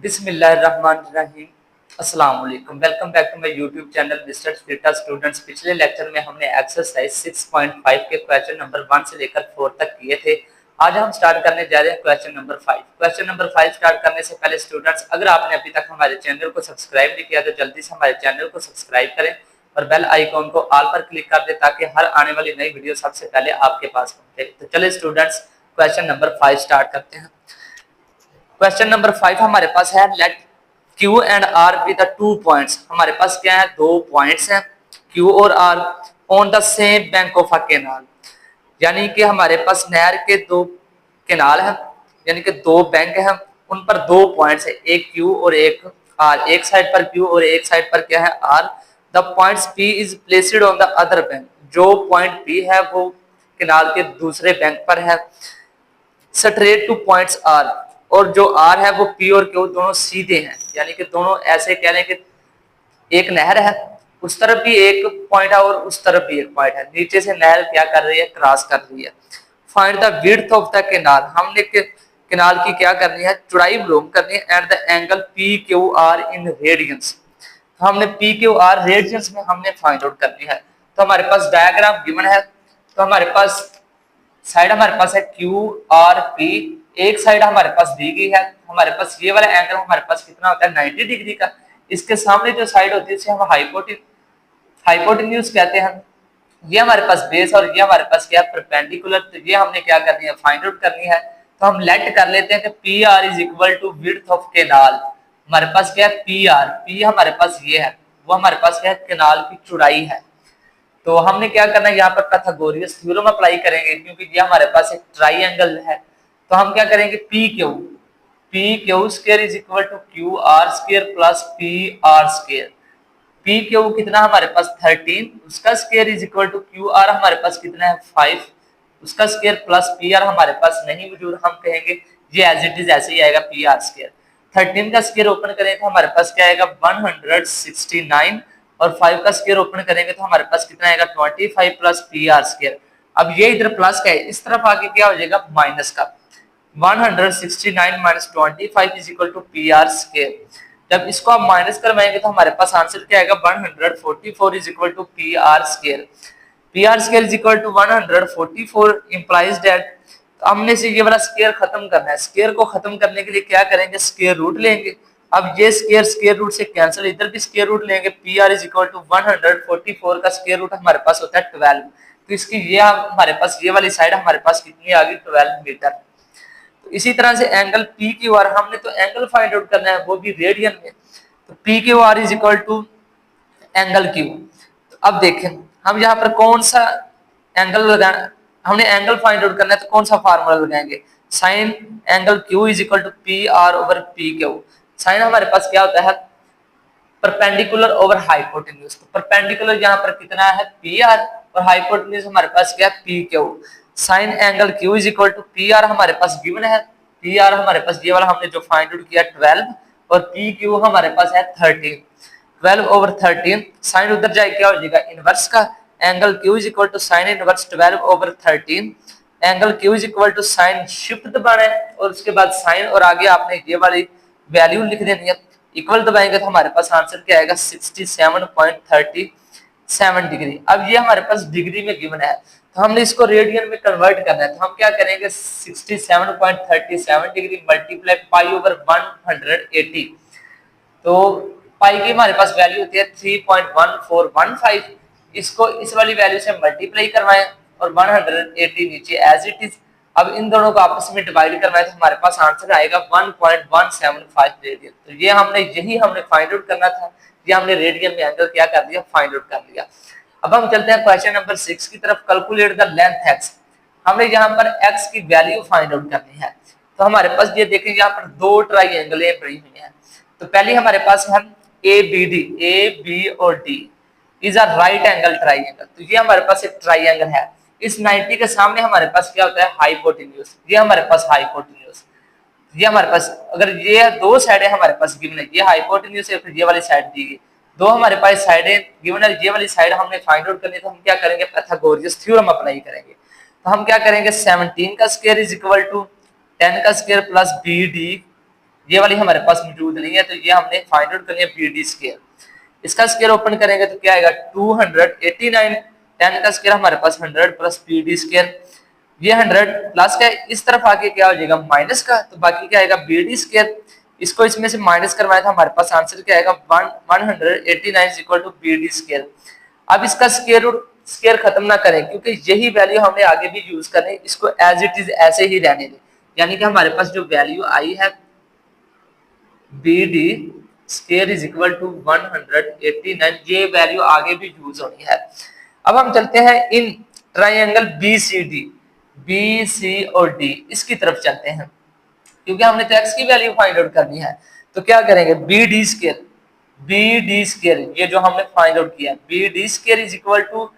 बिस्मिल्लाहिर्रहमानिर्रहीम। अस्सलाम वालेकुम। Welcome back to my YouTube channel mister स्टेटा स्टूडेंट्स। पिछले लेक्चर में हमने एक्सरसाइज 6.5 के क्वेश्चन नंबर 1 से लेकर 4 तक किए थे। आज हम स्टार्ट करने जा रहे हैं question number 5। Question number 5 start करने से पहले स्टूडेंट्स, अगर आपने अभी तक हमारे चैनल को सब्सक्राइब नहीं किया तो जल्दी से हमारे चैनल को सब्सक्राइब करें और बेल आइकॉन को ऑल पर क्लिक कर दें ताकि हर आने वाली नई वीडियो सबसे पहले आपके पास पहुंचे। तो चलिए स्टूडेंट्स, क्वेश्चन नंबर 5 स्टार्ट करते हैं। क्वेश्चन नंबर 5 हमारे पास है let Q and R with the 2 points. हमारे पास क्या है, 2 पॉइंट्स हैं Q और R on the same bank of a canal. यानी कि हमारे पास नहर के 2 कैनाल हैं, यानी कि 2 बैंक हैं, उन पर 2 पॉइंट्स है, एक Q और एक R। एक साइड पर Q और एक साइड पर क्या है, R। The points P is placed on the other bank. जो पॉइंट P है वो कैनाल के दूसरे बैंक पर है। स्ट्रेट टू पॉइंट्स R, और जो R है वो P और Q दोनों सीधे हैं, यानी कि दोनों ऐसे कह रहे हैं कि एक नहर है, उस तरफ भी एक पॉइंट है और उस तरफ भी एक पॉइंट है। नीचे से नहर क्या कर रही है, क्रॉस कर रही है। Find the width of the canal. हमने कैनाल की क्या करनी है, चौड़ाई मालूम करनी है। And the angle PQR in radiance. हमने PQR रेडियंस में हमने फाइंड आउट करनी है। तो हमारे पास डायग्राम गिवन है। तो हमारे पास साइड हमारे पास है QRP, एक साइड हमारे पास दी गई है। हमारे पास ये वाला एंगल हमारे पास कितना होता है, 90 डिग्री का। इसके सामने जो साइड होती है इसे हम हाइपोटेन्यूज कहते हैं। ये हमारे पास बेस और ये हमारे पास क्या है, परपेंडिकुलर। तो ये हमने क्या करनी है, फाइंड आउट करनी है। तो हम लेट कर लेते हैं कि PR is equal to width of canal. हमारे पास क्या है, P हमारे पास ये है, वो हमारे पास क्या है, कैनाल की चौड़ाई है। तो हमने क्या करना है, यहाँ पर पाइथागोरस थ्योरम अप्लाई करेंगे, क्योंकि ये हमारे पास एक ट्राइंगल है। तो हम क्या करेंगे, P Q square is equal to QR square plus PR square. P Q कितना हमारे पास 13, उसका square is equal to QR हमारे पास कितना है 5, उसका स्क्वायर प्लस PR हमारे पास नहीं मौजूद। हम कहेंगे ये एज इट इज ऐसे ही आएगा, PR स्क्वायर। 13 का स्क्वायर ओपन करें तो हमारे पास क्या आएगा, 169, और 5 का स्क्वायर ओपन करेंगे तो हमारे पास कितना आएगा, 25 प्लस PR स्क्वायर। अब ये इधर प्लस का है, इस तरफ आके क्या हो जाएगा, माइनस का। 169 minus 25 is equal to PR square. जब इसको आप माइनस करवाएंगे तो हमारे पास आंसर क्या आएगा, 144 is equal to PR square. PR square is equal to 144 implies that. हमने से ये वाला स्क्वायर खत्म करना है। स्क्वायर को खत्म करने के लिए क्या करेंगे, स्क्वायर रूट लेंगे। अब ये स्क्वायर रूट से कैंसिल, इधर भी स्क्वायर रूट लेंगे। PR इज इक्वल टू 144 का स्क्वायर रूट हमारे पास होता है 12। तो इसकी ये हमारे पास ये वाली साइड हमारे पास कितनी आ गई, 12 मीटर। तो इसी तरह से एंगल PQR, हमने तो एंगल फाइंड आउट करना है, वो भी रेडियन में। तो PQR is equal to angle Q। तो अब देखें हम यहाँ पर कौन सा एंगल लगाना, हमने एंगल फाइंड आउट करना है तो कौन सा फार्मूला लगाएंगे, sine angle Q is equal to PR over PQ। Sine हमारे पास क्या होता है, परपेंडिकुलर ओवर हाइपोटेन्यूज। तो परपेंडिकुलर यहाँ पर कितना है, PR, और हाइपोटेन्यूज हमारे पास क्या है, PQ। Sine angle Q is equal to PR हमारे पास गिवन है। PR हमारे पास ये वाला हमने जो फाइंड आउट किया 12, और PQ हमारे पास है 13। 12 ओवर 13, साइन उधर जाए क्या हो जाएगा, इनवर्स का। Angle Q is equal to sine inverse 12 over 13। Angle Q is equal to sine shift दबाना है, और उसके बाद साइन, और आगे आपने ये वाली वैल्यू लिख देनी है। इक्वल दबाएंगे तो हमारे पास आंसर क्या आएगा, 67.37 डिग्री। अब ये हमारे पास डिग्री में गिवन है, तो हमने इसको रेडियन में कन्वर्ट करना है। तो हम क्या करेंगे, 67.37 डिग्री मल्टीप्लाई पाई ओवर 180। तो पाई की हमारे पास वैल्यू होती है 3.1415। इसको इस वाली वैल्यू से मल्टीप्लाई करवाएं और 180 नीचे एज इट इज। अब इन दोनों को आपस में डिवाइड करवाएं तो हमारे पास आंसर आएगा 1.175 रेडियन। तो ये यही हमने फाइंड आउट करना था। ये हमने रेडियन में एंगल क्या कर दिया, फाइंड आउट कर लिया। अब हम चलते हैं क्वेश्चन नंबर 6 की तरफ। Calculate the length x। हमें यहाँ पर x की वैल्यू फाइंड आउट करनी है। तो हमारे पास ये देखें, यहाँ पर 2 ट्राइंगल बनी हुई है। तो पहले हमारे पास है ABD, A B और D is a right angle triangle. तो ये हमारे पास एक ट्राइंगल है। इस 90 के सामने हमारे पास क्या होता है, हाइपोटेन्यूज। ये हमारे पास हाइपोटेन्यूज, ये हमारे पास अगर ये 2 साइडें हमारे पास गिवन है, ये हाइपोटेन्यूज है, फिर ये वाली साइड दी गई। 2 हमारे पास साइडें गिवन है, ये वाली साइड हमने फाइंड आउट करनी है। तो हम क्या करेंगे, पाइथागोरस थ्योरम अप्लाई करेंगे। तो हम क्या करेंगे, 17 का स्क्वायर इज इक्वल टू 10 का स्क्वायर प्लस BD। ये वाली हमारे पास मौजूद नहीं है, तो ये हमने फाइंड आउट करनी है बी डी स्केयर। इसका स्केयर ओपन करेंगे तो क्या आएगा 289, 10 का स्केयर हमारे पास 100 प्लस बी डी स्केयर, ये 100 प्लस का इस तरफ आके क्या हो जाएगा माइनस का, तो बाकी क्या आएगा बी डी स्केयर। इसको इसमें से माइनस करवाया था, हमारे पास आंसर क्या आएगा 189 equal to B D square. अब इसका स्केयर रूट स्केयर खत्म ना करें, क्योंकि यही वैल्यू हमने आगे भी यूज करनी, इसको एज इट इज ऐसे ही रहने दें। यानी कि हमारे पास जो वैल्यू आई है B D square is equal to 189, ये वैल्यू आगे भी यूज होनी है। अब हम चलते हैं in triangle B C D, B C और डी, इसकी तरफ चलते हैं, क्योंकि हमने तो एक्स की वैल्यू फाइंड आउट करनी है। तो क्या करेंगे B D square, B D square ये जो हमने फाइंड आउट किया, B D square is equal to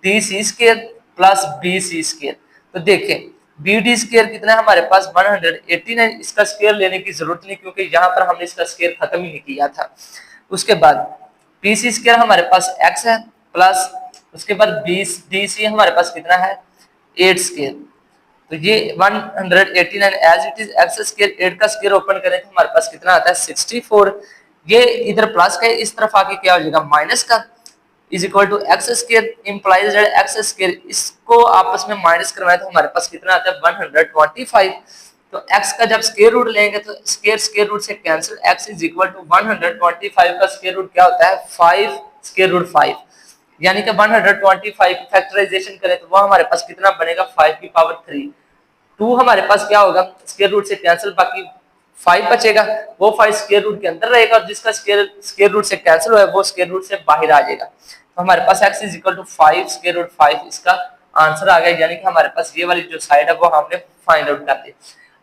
D C square plus B C square. तो देखें बी डी स्केयर कितना है हमारे पास 189, इसका स्केयर लेने की जरूरत नहीं, क्योंकि यहाँ पर हमने इसका स्केयर खत्म ही नहीं किया था। उसके बाद बी सी स्केयर हमारे पास एक्स है प्लस उसके बाद बी डी सी हमारे पास कितना है 8 स्केयर। तो ये 189 as it is x square, 8 का स्केयर ओपन करें तो हमारे पास कितना आता है 64। ये इधर प्लस का इस तरफ आके क्या हो जाएगा माइनस का, is equal to x square implies x square, इसको आपस में माइनस करवाए तो हमारे पास कितना आता है 125। तो x का जब स्केयर रूट लेंगे तो स्केयर रूट से cancel, x is equal to 125 का स्केयर रूट क्या होता है 5 स्केयर रूट 5, यानी कि 125 फैक्टराइजेशन करें तो वो हमारे पास कितना बनेगा 5 की पावर 3। 2 हमारे पास क्या होगा स्केयर रूट से कैंसिल, बाकी 5 बचेगा, वो 5 स्केयर रूट के अंदर रहेगा, और जिसका स्केयर रूट से कैंसिल हुआ है वो स्केयर रूट से बाहर आ जाएगा। तो हमारे पास x is equal to 5 square root 5 इसका आंसर आ गया, यानी कि हमारे पास ये वाली जो साइड है वो हमने फाइंड आउट कर ली।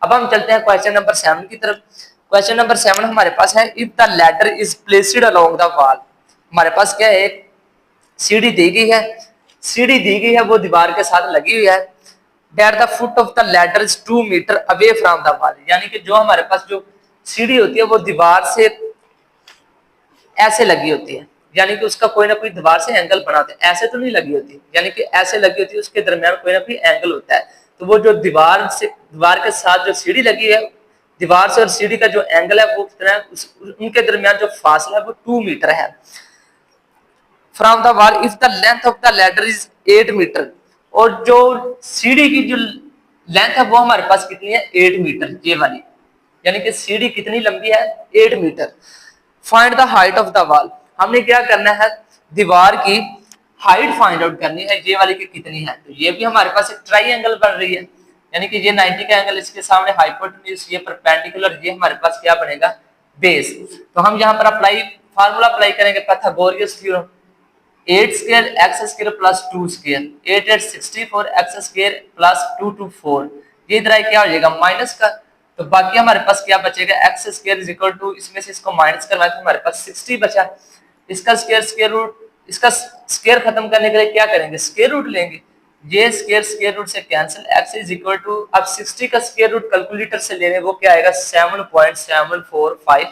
अब हम चलते हैं क्वेश्चन नंबर 7 की तरफ। क्वेश्चन नंबर 7 हमारे पास है if the ladder is placed along the wall. हमारे पास क्या है एक सीढ़ी दी गई है, सीढ़ी दी गई है वो दीवार के साथ लगी हुई है, that the foot of the ladder is 2 metre away from the wall, यानी कि जो हमारे पास जो सीढ़ी होती है वो दीवार से ऐसे लगी होती है, यानी कि उसका कोई ना कोई दीवार से एंगल बनाते हैं, ऐसे तो नहीं लगी होती, यानी कि ऐसे लगी होती है, उसके दरमियान कोई ना कोई एंगल होता है। तो वो जो दीवार के साथ जो सीढ़ी लगी है, दीवार से और सीढ़ी का जो एंगल है वो कितना है, उनके दरमियान जो फासला है वो 2 मीटर है। From the wall if the length of the ladder is 8 metre, और जो सीढ़ी की जो लेंथ है वो हमारे पास कितनी है 8 मीटर, ये वाली, यानी कि सीढ़ी कितनी लंबी है 8 metre. Find the height of the wall, हमने क्या करना है दीवार की हाइट फाइंड आउट करनी है, ये वाली की कितनी है। तो ये भी हमारे पास एक ट्राइंगल बन रही है, यानी कि ये 90 का एंगल, इसके सामने हाइपोटेन्यूज, ये परपेंडिकुलर, ये हमारे पास क्या बनेगा बेस। तो हम यहाँ पर फार्मूला अप्लाई करेंगे Pythagoras theorem, 8 square x square plus 2 square, 8 8 64 x square plus 2 2 4, ये इधर क्या हो जाएगा माइनस का। तो बाकी हमारे पास क्या बचेगा x square is equal to, इसमें से इसको माइनस करवाए तो हमारे पास 60 बचा। इसका स्क्वायर रूट, इसका स्क्वायर खत्म करने के लिए क्या करेंगे स्क्वायर रूट लेंगे, ये स्क्वायर रूट से cancel, x is equal to, अब 60 का स्क्वायर रूट कैलकुलेटर से लेंगे वो क्या आएगा 7.745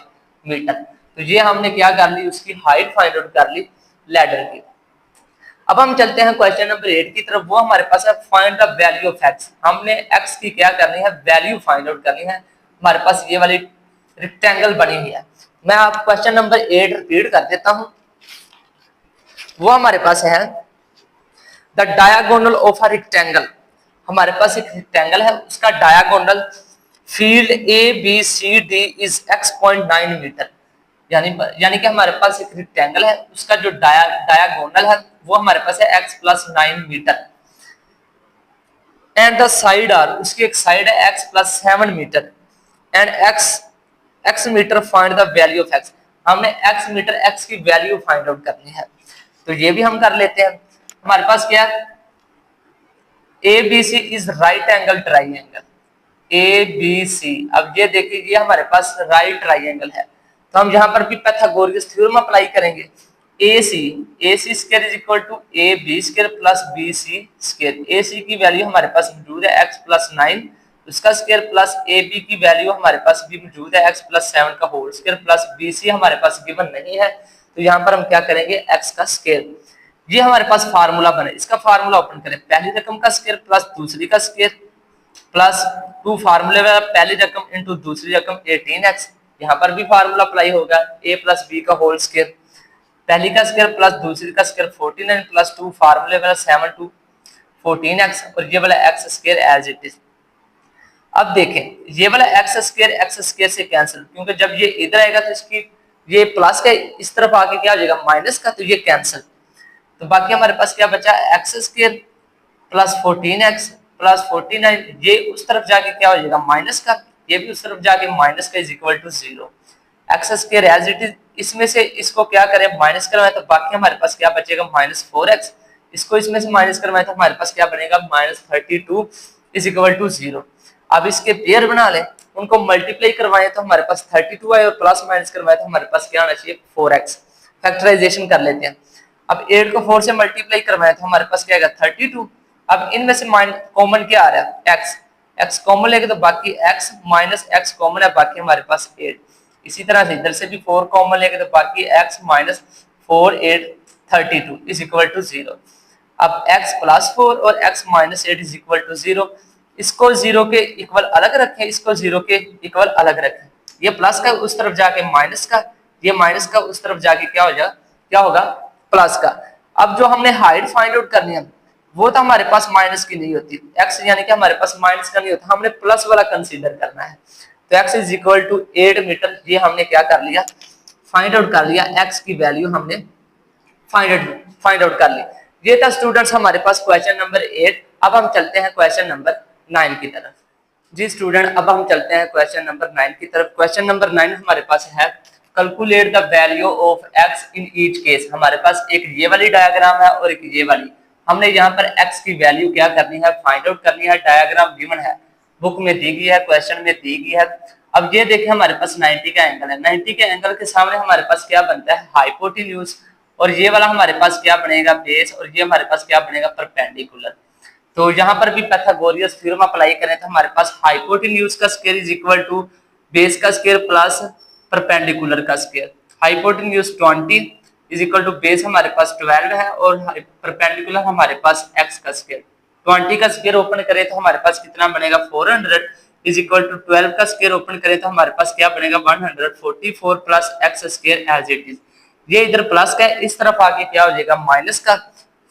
मीटर। तो ये हमने क्या कर ली उसकी हाइट फाइंड आउट कर ली लैडर की। अब हम चलते हैं क्वेश्चन नंबर 8 की तरफ, वो हमारे पास है find the value of x। हमने x की क्या करनी है वैल्यू फाइंड आउट करनी है, हमारे पास ये वाली रेक्टेंगल बनी हुई है। मैं आप क्वेश्चन नंबर 8 रिपीट कर देता हूं, वो हमारे पास है the diagonal of a rectangle. हमारे पास एक रेक्टेंगल है, उसका diagonal field A B C D is x.9 metre, यानी कि हमारे पास एक रेक्टेंगल है, उसका जो डायगोनल है वो हमारे पास है x+9 metre, and the side are, उसकी एक साइड है x+7 metre, and x metre find the value of x। हमने x मीटर x की वैल्यू फाइंड आउट करनी है, तो ये भी हम कर लेते हैं। हमारे पास क्या है ABC is right angle triangle, ABC। अब ये देखिए ये हमारे पास राइट ट्राइंगल है, तो हम यहाँ पर भी पाइथागोरस थ्योरम अप्लाई करेंगे। AC square is equal to AB square plus BC square, AC की वैल्यू हमारे पास मौजूद है x+9, उसका स्क्वायर प्लस AB की वैल्यू हमारे पास भी मौजूद है x+7 का होल स्क्वायर प्लस BC हमारे पास गिवन नहीं है, तो यहाँ पर हम क्या करेंगे x का स्क्वायर। ये हमारे पास फार्मूला बने, इसका फार्मूला ओपन करें, पहली रकम का स्क्वायर प्लस दूसरी का स्क्वायर प्लस 2 फार्मूले में पहली रकम इनटू दूसरी रकम 18x यहाँ पर भी फार्मूला अप्लाई होगा, a प्लस बी का होल स्क्वायर, पहली का स्क्वायर प्लस दूसरी का स्क्वायर 49 प्लस 2 फार्मूले वाला 7 2 14x और ये वाला x square as it is. अब देखें ये वाला x स्क्वायर से कैंसिल, क्योंकि जब ये इधर आएगा तो इसकी ये प्लस का इस तरफ आके क्या हो जाएगा माइनस का, तो ये कैंसिल। तो बाकी हमारे पास क्या बचा, x square plus 14x plus 49, ये उस तरफ जाके क्या हो जाएगा माइनस का, ये भी उस तरफ जाके माइनस का is equal to 0। X square as it is, इसमें से इसको क्या करें माइनस करवाएं तो बाकी हमारे पास क्या बचेगा -4x, इसको इसमें से माइनस करवाएं तो हमारे पास क्या बनेगा -32 इज इक्वल टू 0। अब इसके पेयर बना लें, उनको मल्टीप्लाई करवाएं तो हमारे पास 32 आए और प्लस माइनस करवाएं तो हमारे पास क्या आना चाहिए 4x। फैक्टराइजेशन कर लेते हैं। अब 8 को 4 से मल्टीप्लाई करवाएं तो हमारे पास क्या आएगा 32। अब इनमें से कॉमन क्या आ रहा है x, x कॉमन लेंगे तो बाकी x माइनस x कॉमन है, बाकी हमारे पास 8। इसी तरह से इधर से भी 4 कॉमन लेंगे तो बाकी x minus 4 8 32 is equal to 0। अब x प्लस 4 और x minus 8 is equal to 0। इसको 0 के इक्वल अलग रखें, इसको 0 के इक्वल अलग रखें। ये प्लस का उस तरफ जाके माइनस का, ये माइनस का उस तरफ जाके क्या हो जाएगा, क्या होगा प्लस का। अब जो हमने हाइट फाइंड आउट करनी है वो तो हमारे पास माइनस की नहीं होती, x यानी कि हमारे पास माइनस का नहीं होता, हमने प्लस वाला कंसीडर करना है। तो x is equal to 8 metre, ये हमने क्या कर लिया फाइंड आउट कर लिया, x की वैल्यू हमने फाइंड आउट कर ली। ये था स्टूडेंट्स हमारे पास क्वेश्चन नंबर 8। अब हम चलते हैं क्वेश्चन नंबर 9 की तरफ। जी स्टूडेंट, अब हम चलते हैं क्वेश्चन नंबर 9 की तरफ। क्वेश्चन नंबर 9 हमारे पास है calculate the value of x in each case. हमारे पास एक ये वाली डायग्राम है और एक ये वाली, हमने यहाँ पर x की वैल्यू क्या करनी है फाइंड आउट करनी है। डायग्राम गिवन है, बुक में दी गई है, क्वेश्चन में दी गई है। अब ये देखिए हमारे पास 90 का एंगल है, 90 के एंगल के सामने हमारे पास क्या बनता है हाइपोटेन्यूज, और ये वाला हमारे पास क्या बनेगा बेस, और ये हमारे पास क्या बनेगा परपेंडिकुलर। तो यहाँ पर भी पाइथागोरस थ्योरम अप्लाई करें तो हमारे पास हाइपोटेन्यूज का square is equal to base का स्क्वायर प्लस परपेंडिकुलर का square. Hypotenuse 20 is equal to base हमारे पास 12 है और परपेंडिकुलर हमारे पास x का स्क्वायर। 20 का स्क्वायर ओपन करें तो हमारे पास कितना बनेगा 400 इज इक्वल टू 12 का स्क्वायर ओपन करें तो हमारे पास क्या बनेगा 144 plus x square as it is. ये इधर प्लस का है, इस तरफ आके क्या हो जाएगा माइनस का,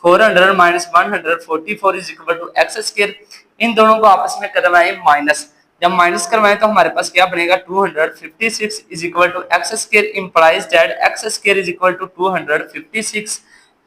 400 minus 144 is equal to x square. इन दोनों को आपस में करवाएं माइनस, जब माइनस करवाएं तो हमारे पास क्या बनेगा 256 is equal to x square implies that x square is equal to 256।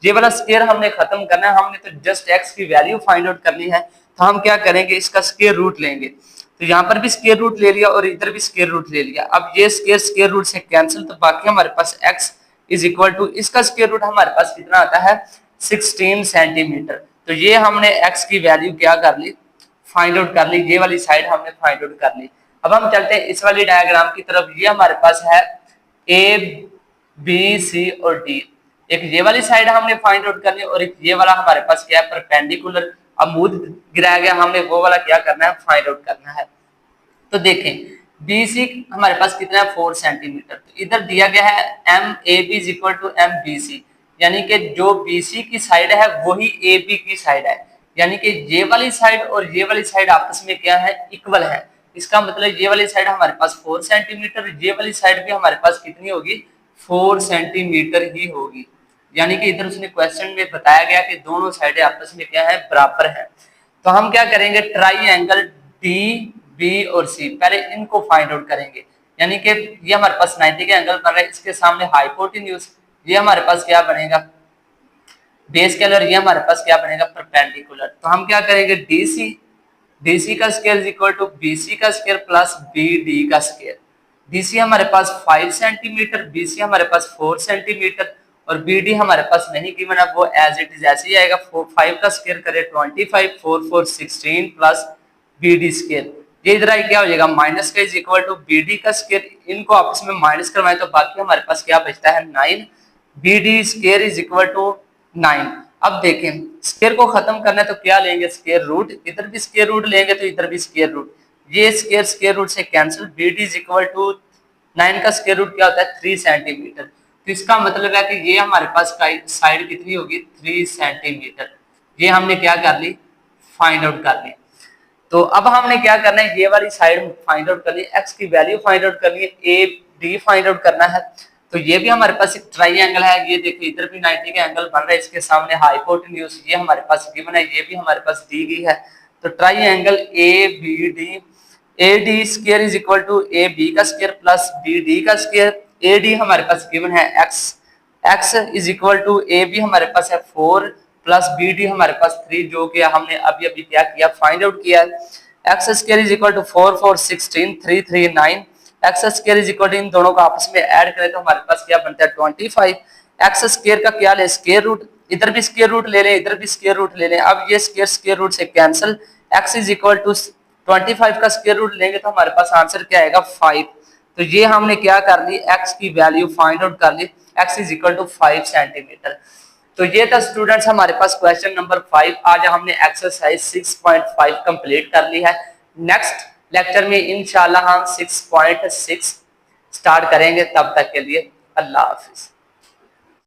ये वाला स्क्वायर हमने खत्म करना है, हमने तो जस्ट x की वैल्यू फाइंड आउट करनी है। तो हम क्या करेंगे इसका स्क्वायर रूट लेंगे, तो यहाँ पर भी स्क्वायर रूट ले लिया और इधर भी स्क्वायर रूट ले लिया। अब ये स्क्वायर रूट से कैंसिल, तो बाकी हमारे पास x इज इक्वल टू इसका स्क्वायर रूट हमारे पास कितना आता है 16 सेंटीमीटर। तो ये हमने x की वैल्यू क्या कर ली फाइंड आउट कर ली, ये वाली साइड हमने फाइंड आउट कर ली। अब हम चलते हैं इस वाली डायग्राम की तरफ। ये हमारे पास है A B C और D, एक ये वाली साइड हमने फाइंड आउट करनी और एक ये वाला हमारे पास क्या है परपेंडिकुलर। अब मूड गिराया गया, हमने वो वाला क्या करना है फाइंड आउट करना है। तो देखें BC हमारे पास कितना है 4 सेंटीमीटर, तो इधर दिया गया है MAB is equal to MBC, यानी कि जो BC की साइड है वही AB की साइड है, यानी कि ये वाली साइड और ये वाली साइड आपस में क्या है इक्वल है। इसका मतलब ये वाली साइड हमारे पास 4 सेंटीमीटर, ये वाली साइड भी हमारे पास कितनी होगी 4 सेंटीमीटर ही होगी। यानी कि इधर उसने क्वेश्चन में बताया गया कि दोनों साइडें आपस में क्या है बराबर है। तो हम क्या करेंगे ट्राइएंगल D B और C पहले इनको फाइंड आउट करेंगे, यानी कि ये हमारे पास 90 के एंगल बन रहा है, इसके सामने हाइपोटेन्यूज, ये हमारे पास क्या बनेगा बेस स्केलर, ये हमारे पास क्या बनेगा परपेंडिकुलर। तो हम क्या करेंगे DC का square is equal to BC का स्क्वायर प्लस BD का स्क्वायर। DC हमारे पास 5 सेंटीमीटर, BC हमारे पास 4 सेंटीमीटर और BD हमारे पास नहीं गिवन है, वो एज इट इज ऐसे ही आएगा। 5 का स्क्वायर करे 25, 4 4 16 प्लस BD स्क्वायर। ये इधर आई क्या हो जाएगा माइनस का इज इक्वल टू BD का स्क्वायर, इनको आपस में माइनस करवाएं तो बाकी हमारे पास क्या बचता है 9। BD square is equal to 9। अब देखें स्क्वायर को खत्म करना है तो क्या लेंगे स्क्वायर रूट, इधर भी स्क्वायर रूट लेंगे तो इधर भी स्क्वायर रूट, ये स्क्वायर रूट से cancel. BD is equal to 9 का स्क्वायर रूट क्या होता है 3 सेंटीमीटर। तो इसका मतलब है कि ये हमारे पास साइड कितनी होगी 3 सेंटीमीटर। ये हमने क्या कर ली फाइंड आउट कर ली। तो अब हमने क्या करना है ये वाली साइड फाइंड आउट करनी है, x की वैल्यू फाइंड आउट करनी है। डी फाइंड आउट करना है। तो ये भी हमारे पास एक ट्राइंगल है, ये देखिए इधर भी 90 का एंगल बन रहा है, इसके सामने हाइपोटेन्यूज ये हमारे पास गिवन है, ये भी हमारे पास दी गई है। तो triangle A B D, A D square is equal to A B का स्क्वायर प्लस बी डी का स्क्वायर। ए डी हमारे पास गिवन है x, x is equal to A B हमारे पास है 4 प्लस बी डी हमारे पास 3, जो कि हमने अभी अभी क्या किया, फाइंड आउट किया। X square is equal to 4 4 16 3 3 9, x square is equal to इन दोनों को आपस में ऐड करें तो हमारे पास क्या बनता है 25। एक्स स्क्वायर का क्या ले, स्क्वायर रूट, इधर भी स्क्वायर रूट ले लें, इधर भी स्क्वायर रूट ले लें। अब ये स्क्वायर स्क्वायर रूट से cancel, x is equal to 25 का स्क्वायर रूट लेंगे तो हमारे पास आंसर क्या आएगा 5। तो ये हमने क्या कर ली, x की वैल्यू फाइंड आउट कर ली, x is equal to 5 centimetre. तो ये था स्टूडेंट्स हमारे पास क्वेश्चन नंबर 5। आज हमने एक्सरसाइज 6.5 कंप्लीट कर ली है। नेक्स्ट लेक्चर में इंशाल्लाह हम 6.6 स्टार्ट करेंगे। तब तक के लिए अल्लाह हाफिज।